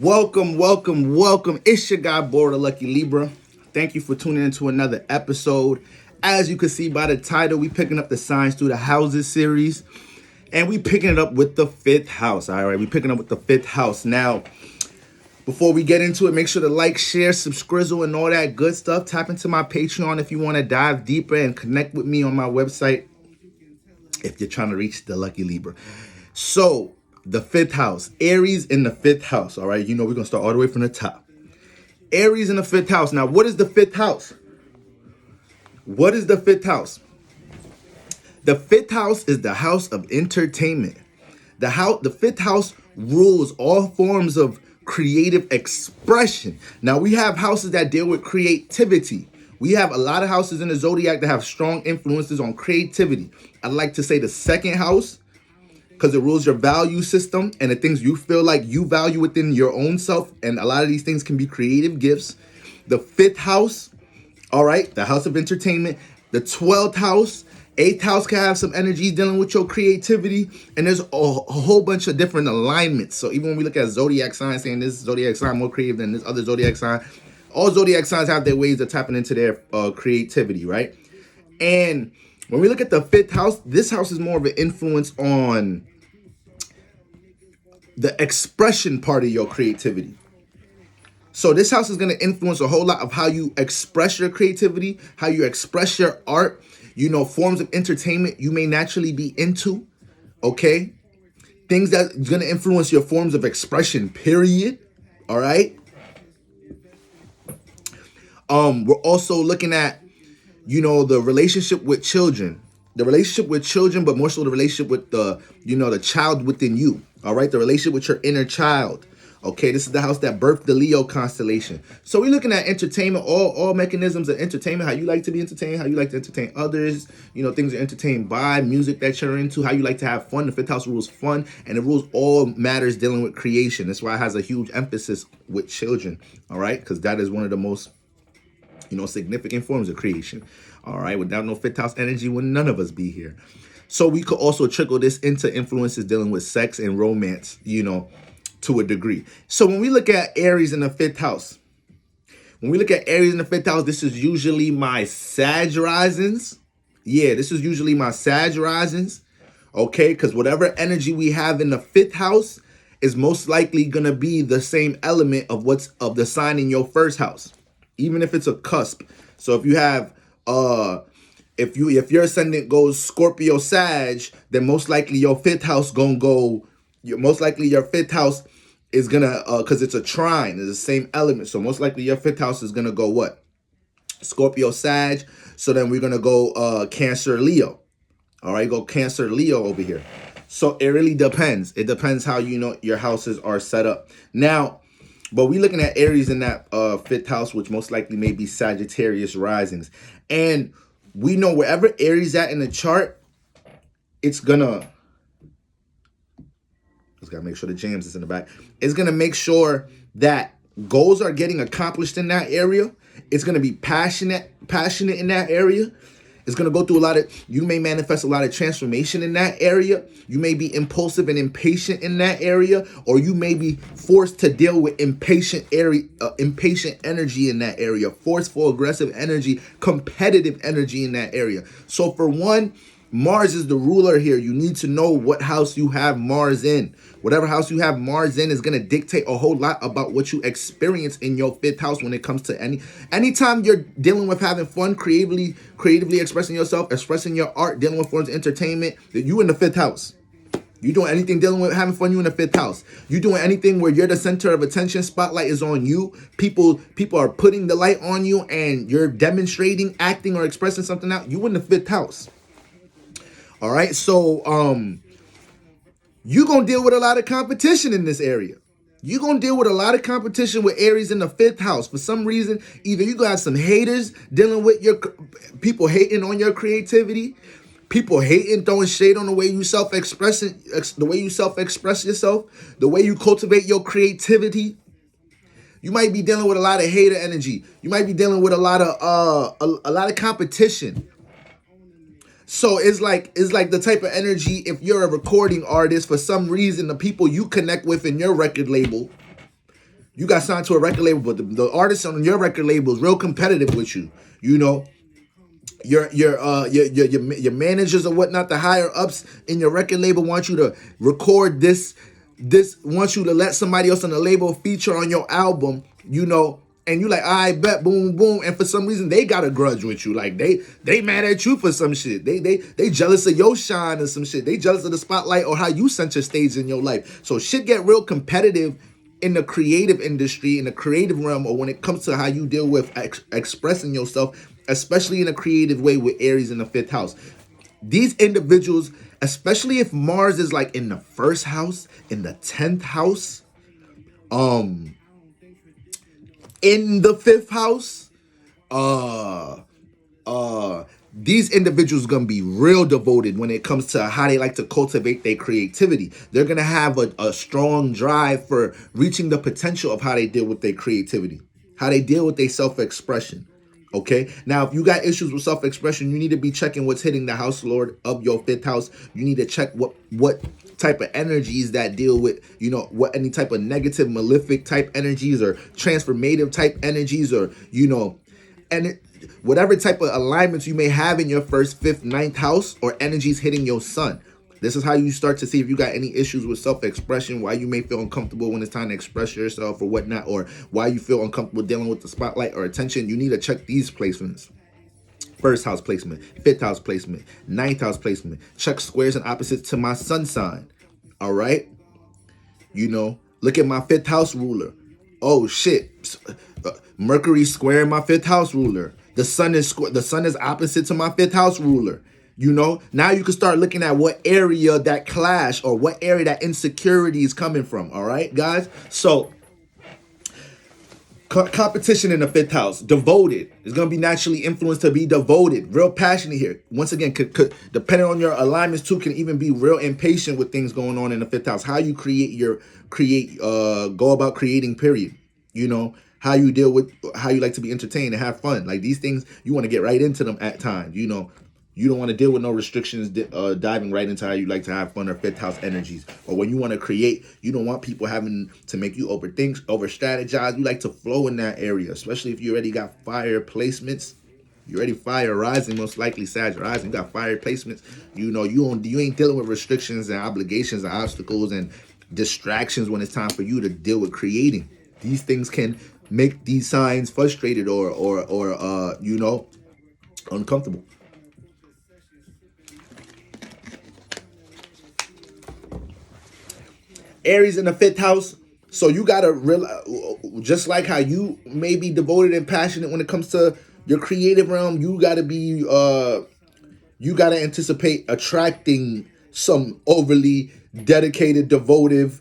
Welcome. It's your guy, Border Lucky Libra. Thank you for tuning into another episode. As you can see by the title, we picking up the signs through the houses series. And we picking it up with the fifth house. All right, we picking up with the fifth house. Now, before we get into it, make sure to like, share, subscribe, and all that good stuff. Tap into my Patreon if you want to dive deeper and connect with me on my website if you're trying to reach the Lucky Libra. So, the fifth house, Aries in the fifth house. All right, you know we're going to start all the way from the top. Aries in the fifth house. Now, what is the fifth house? What is the fifth house? The fifth house is the house of entertainment. The fifth house rules all forms of creative expression. Now, we have houses that deal with creativity. We have a lot of houses in the zodiac that have strong influences on creativity. I'd like to say the second house, because it rules your value system and the things you feel like you value within your own self. And a lot of these things can be creative gifts. The fifth house, all right, the house of entertainment. The 12th house, 8th house can have some energy dealing with your creativity. And there's a whole bunch of different alignments. So even when we look at zodiac signs, saying this zodiac sign more creative than this other zodiac sign, all zodiac signs have their ways of tapping into their creativity, right? And when we look at the fifth house, this house is more of an influence on the expression part of your creativity. So this house is going to influence a whole lot of how you express your creativity, how you express your art, forms of entertainment you may naturally be into, okay? Things that's going to influence your forms of expression, period, all right? We're also looking at, the relationship with children. The relationship with children, but more so the relationship with the child within you. All right, the relationship with your inner child. Okay, this is the house that birthed the Leo constellation. So we're looking at entertainment, all mechanisms of entertainment, how you like to be entertained, how you like to entertain others, things you're entertained by, music that you're into, how you like to have fun. The fifth house rules fun, and it rules all matters dealing with creation. That's why it has a huge emphasis with children, all right, because that is one of the most significant forms of creation. All right, without no fifth house energy, would none of us be here. So we could also trickle this into influences dealing with sex and romance, to a degree. So when we look at Aries in the fifth house, this is usually my Sag risings. Yeah, this is usually my Sag risings. Okay, because whatever energy we have in the fifth house is most likely going to be the same element of the sign in your first house, even if it's a cusp. So if you have if your ascendant goes Scorpio Sag, then most likely your fifth house your fifth house is gonna because it's a trine, it's the same element. So most likely your fifth house is gonna go what? Scorpio Sag. So then we're gonna go Cancer Leo. All right, go Cancer Leo over here. So it really depends. It depends how your houses are set up. Now, but we're looking at Aries in that fifth house, which most likely may be Sagittarius risings. And we know wherever Aries at in the chart, it's gotta make sure the jams is in the back. It's gonna make sure that goals are getting accomplished in that area. It's gonna be passionate in that area. It's going to go through you may manifest a lot of transformation in that area. You may be impulsive and impatient in that area, or you may be forced to deal with impatient energy in that area, forceful, aggressive energy, competitive energy in that area. So for one, Mars is the ruler here. You need to know what house you have Mars in. Whatever house you have Mars in is going to dictate a whole lot about what you experience in your fifth house when it comes to anytime you're dealing with having fun, creatively expressing yourself, expressing your art, dealing with forms of entertainment, you in the fifth house. You doing anything dealing with having fun, you in the fifth house. You doing anything where you're the center of attention, spotlight is on you. People are putting the light on you and you're demonstrating, acting, or expressing something out, you in the fifth house. All right, so you're going to deal with a lot of competition in this area. You're going to deal with a lot of competition with Aries in the fifth house. For some reason, either you got some haters dealing with people hating on your creativity, people hating, throwing shade on the way you self-express yourself, the way you cultivate your creativity. You might be dealing with a lot of hater energy. You might be dealing with a lot of competition. So it's like the type of energy, if you're a recording artist, for some reason, the people you connect with in your record label, You got signed to a record label, but the artist on your record label is real competitive with you. You know, your managers or whatnot, the higher ups in your record label want you to record this wants you to let somebody else on the label feature on your album, you know, and you like, I bet, boom, boom, and for some reason they got a grudge with you, like they mad at you for some shit, they jealous of your shine or some shit, they jealous of the spotlight or how you sent your stage in your life. So shit get real competitive in the creative industry, in the creative realm, or when it comes to how you deal with expressing yourself, especially in a creative way with Aries in the 5th house. These individuals, especially if Mars is like in the 1st house, in the 10th house, in the 5th house, these individuals are gonna be real devoted when it comes to how they like to cultivate their creativity. They're gonna have a strong drive for reaching the potential of how they deal with their creativity, how they deal with their self-expression. Okay, now if you got issues with self-expression, you need to be checking what's hitting the house lord of your 5th house. You need to check what type of energies that deal with, you know, what any type of negative, malefic type energies or transformative type energies, or, you know, and whatever type of alignments you may have in your 1st, 5th, 9th house, or energies hitting your sun. This is how you start to see if you got any issues with self-expression, why you may feel uncomfortable when it's time to express yourself or whatnot, or why you feel uncomfortable dealing with the spotlight or attention. You need to check these placements. 1st house placement, 5th house placement, 9th house placement. Check squares and opposites to my sun sign. All right? You know, look at my 5th house ruler. Oh shit. Mercury square my 5th house ruler. The sun is opposite to my 5th house ruler. You know, now you can start looking at what area that clash or what area that insecurity is coming from. All right, guys. So competition in the 5th house, devoted, is going to be naturally influenced to be devoted, real passionate here. Once again, could depending on your alignments too, can even be real impatient with things going on in the 5th house. How you go about creating, period. You know, how you deal with, how you like to be entertained and have fun. Like these things, you want to get right into them at times. You know, you don't want to deal with no restrictions, diving right into how you like to have fun or 5th house energies. Or when you want to create, you don't want people having to make you overthink, over strategize. You like to flow in that area, especially if you already got fire placements. You already fire rising, most likely Sag rising. You got fire placements. You know, you ain't dealing with restrictions and obligations and obstacles and distractions when it's time for you to deal with creating. These things can make these signs frustrated or you know, uncomfortable. Aries in the 5th house. So you gotta realize, just like how you may be devoted and passionate when it comes to your creative realm, you gotta be you gotta anticipate attracting some overly dedicated, devoted,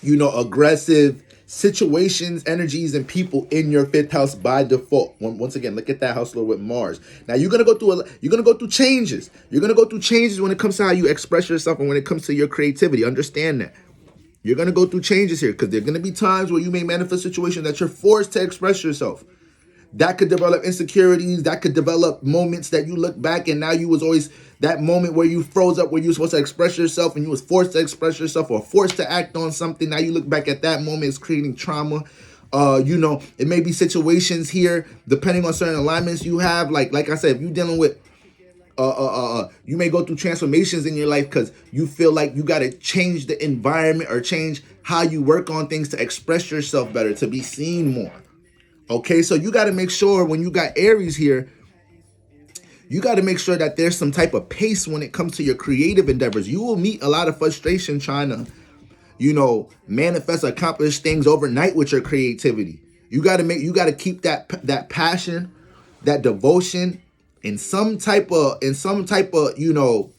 you know, aggressive situations, energies, and people in your 5th house by default. Once again, look at that house lord with Mars. Now you're gonna go through changes. You're gonna go through changes when it comes to how you express yourself and when it comes to your creativity. Understand that. You're gonna go through changes here because there are gonna be times where you may manifest situations that you're forced to express yourself. That could develop insecurities. That could develop moments that you look back and now you was always that moment where you froze up, where you were supposed to express yourself and you was forced to express yourself or forced to act on something. Now you look back at that moment, it's creating trauma. You know, it may be situations here, depending on certain alignments you have. Like I said, if you're dealing with, you may go through transformations in your life because you feel like you got to change the environment or change how you work on things to express yourself better, to be seen more. Okay, so you got to make sure when you got Aries here, you got to make sure that there's some type of pace when it comes to your creative endeavors. You will meet a lot of frustration trying to, you know, manifest, accomplish things overnight with your creativity. You got to keep that passion, that devotion in some type of, you know,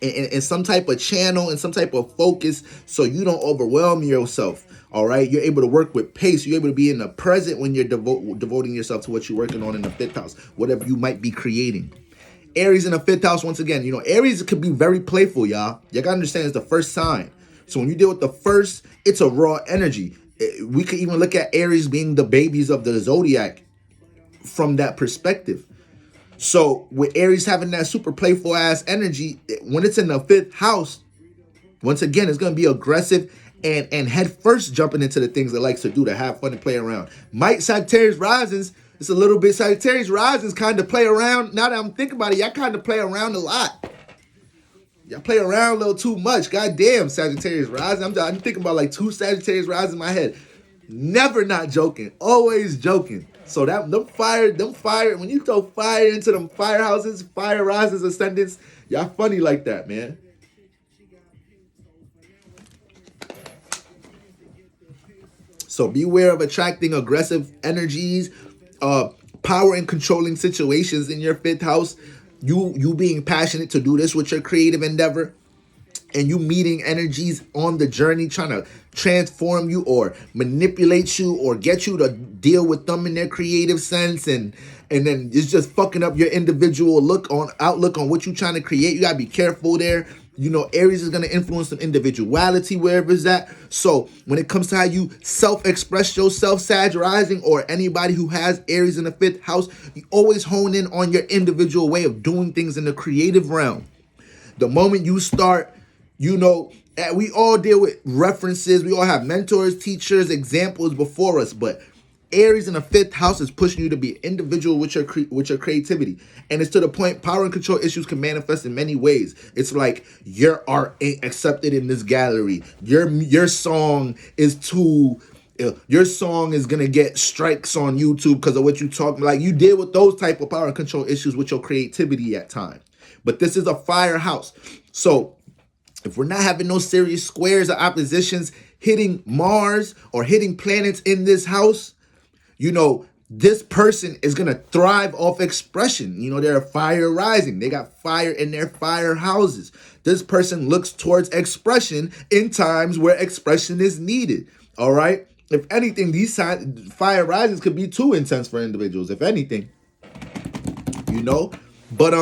in some type of channel, in some type of focus, so you don't overwhelm yourself. All right, you're able to work with pace. You're able to be in the present when you're devoting yourself to what you're working on in the 5th house, whatever you might be creating. Aries in the 5th house, once again, you know, Aries could be very playful, y'all. You gotta understand, it's the 1st sign. So when you deal with the 1st, it's a raw energy. We could even look at Aries being the babies of the zodiac from that perspective. So with Aries having that super playful ass energy, when it's in the 5th house, once again, it's going to be aggressive and head first jumping into the things it likes to do, to have fun and play around. Might Sagittarius risings, it's a little bit Sagittarius risings kind of play around. Now that I'm thinking about it, y'all kind of play around a lot. Y'all play around a little too much. Goddamn, Sagittarius rising. I'm thinking about like 2 Sagittarius rising in my head. Never not joking. Always joking. So them fire, when you throw fire into them firehouses, fire rises, ascendants, y'all funny like that, man. So beware of attracting aggressive energies, power and controlling situations in your 5th house. You being passionate to do this with your creative endeavor, and you meeting energies on the journey trying to transform you or manipulate you or get you to deal with them in their creative sense, and then it's just fucking up your individual outlook on what you're trying to create. You gotta be careful there. You know, Aries is going to influence some individuality wherever it's at. So when it comes to how you self-express yourself, Sag rising, or anybody who has Aries in the 5th house, you always hone in on your individual way of doing things in the creative realm. The moment you start, you know, we all deal with references. We all have mentors, teachers, examples before us, but Aries in the 5th house is pushing you to be individual with your creativity. And it's to the point power and control issues can manifest in many ways. It's like your art ain't accepted in this gallery. Your song is too... Your song is going to get strikes on YouTube because of what you talk. Like, you deal with those type of power and control issues with your creativity at times. But this is a fire house. So if we're not having no serious squares or oppositions hitting Mars or hitting planets in this house, you know, this person is going to thrive off expression. You know, they're fire rising. They got fire in their fire houses. This person looks towards expression in times where expression is needed. All right. If anything, these fire risings could be too intense for individuals, if anything, you know, but,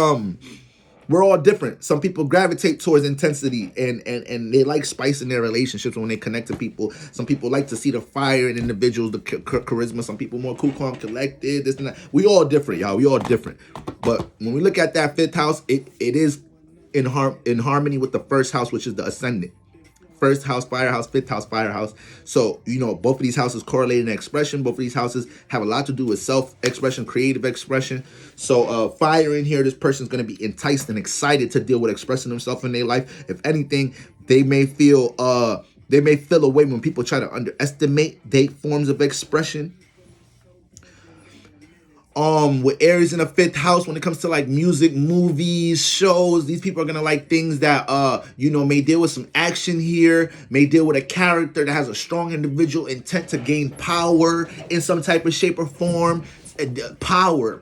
we're all different. Some people gravitate towards intensity and they like spice in their relationships when they connect to people. Some people like to see the fire in individuals, the charisma. Some people more cool, calm, collected, this and that. We all different, y'all. We all different. But when we look at that 5th house, it is in harmony with the 1st house, which is the ascendant. 1st house, firehouse, 5th house, firehouse. So, you know, both of these houses correlate in expression. Both of these houses have a lot to do with self-expression, creative expression. So, fire in here, this person's going to be enticed and excited to deal with expressing themselves in their life. If anything, they may feel away when people try to underestimate their forms of expression. With Aries in the 5th house, when it comes to like music, movies, shows, these people are gonna like things that you know, may deal with some action here, may deal with a character that has a strong individual intent to gain power in some type of shape or form. Power.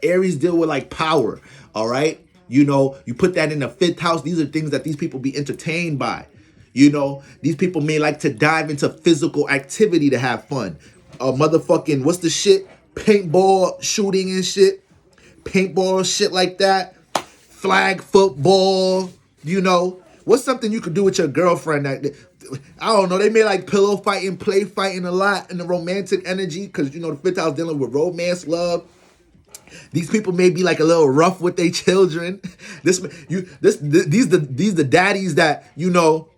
Aries deal with like power. All right, you know, you put that in the 5th house. These are things that these people be entertained by. You know, these people may like to dive into physical activity to have fun. Motherfucking, what's the shit? Paintball shooting and shit. Paintball shit like that. Flag football. You know, what's something you could do with your girlfriend that, I don't know, they may like pillow fighting, play fighting a lot in the romantic energy, because, you know, the 5th house dealing with romance, love. These people may be like a little rough with their children. These the daddies that, you know,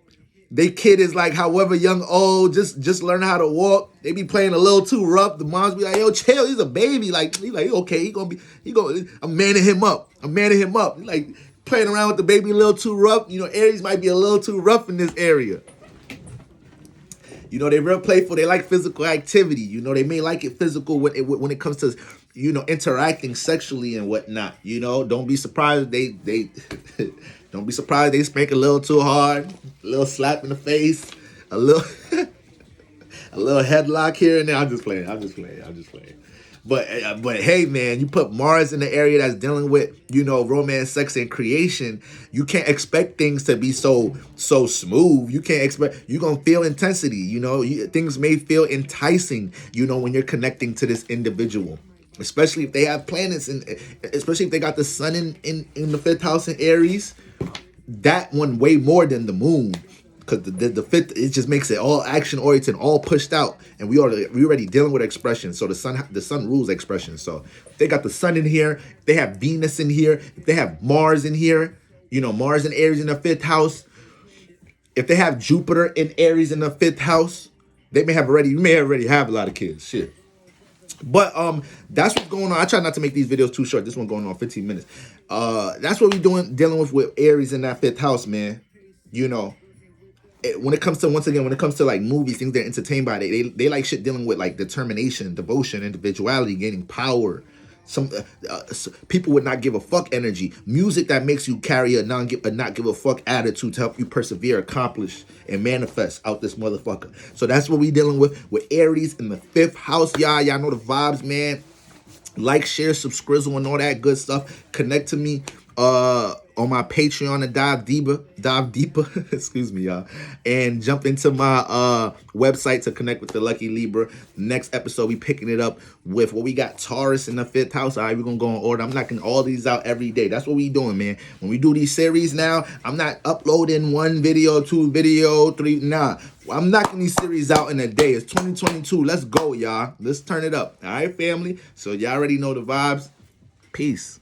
they kid is like however young old, just learn how to walk. They be playing a little too rough. The moms be like, yo, chill, he's a baby. Like, he's like, okay, I'm manning him up. He's like playing around with the baby a little too rough. You know, Aries might be a little too rough in this area. You know, they real playful. They like physical activity. You know, they may like it physical when it comes to, you know, interacting sexually and whatnot. You know, don't be surprised they don't be surprised they spank a little too hard, a little slap in the face, a little a little headlock here and there. I'm just playing. But hey, man, you put Mars in the area that's dealing with, you know, romance, sex, and creation. You can't expect things to be so smooth. You can't expect, you're going to feel intensity. You know, things may feel enticing, you know, when you're connecting to this individual. Especially if they have planets, and especially if they got the sun in the 5th house in Aries. That one way more than the moon, because the 5th, it just makes it all action oriented, all pushed out, and we already dealing with expression. So the sun rules expression. So if they got the sun in here, if they have Venus in here, if they have Mars in here, you know, Mars and Aries in the 5th house, if they have Jupiter in Aries in the 5th house, you may already have a lot of kids. Shit. But that's what's going on. I try not to make these videos too short. This one going on 15 minutes. That's what we dealing with Aries in that 5th house, man. You know, when it comes to like movies, things they're entertained by, they like shit dealing with like determination, devotion, individuality, gaining power. Some people would not give a fuck energy. Music that makes you carry a not give a fuck attitude to help you persevere, accomplish, and manifest out this motherfucker. So that's what we dealing with Aries in the 5th house, y'all. Y'all know the vibes, man. Like, share, subscribe, and all that good stuff. Connect to me on my Patreon and dive deeper, excuse me, y'all, and jump into my website to connect with the Lucky Libra. Next episode, we picking it up with what we got. Taurus in the 5th house. All right, we're gonna go in order. I'm knocking all these out every day. That's what we doing, man. When we do these series now, I'm not uploading 1 video, 2 video, 3. Nah, I'm knocking these series out in a day. It's 2022. Let's go, y'all. Let's turn it up. All right, family. So y'all already know the vibes. Peace.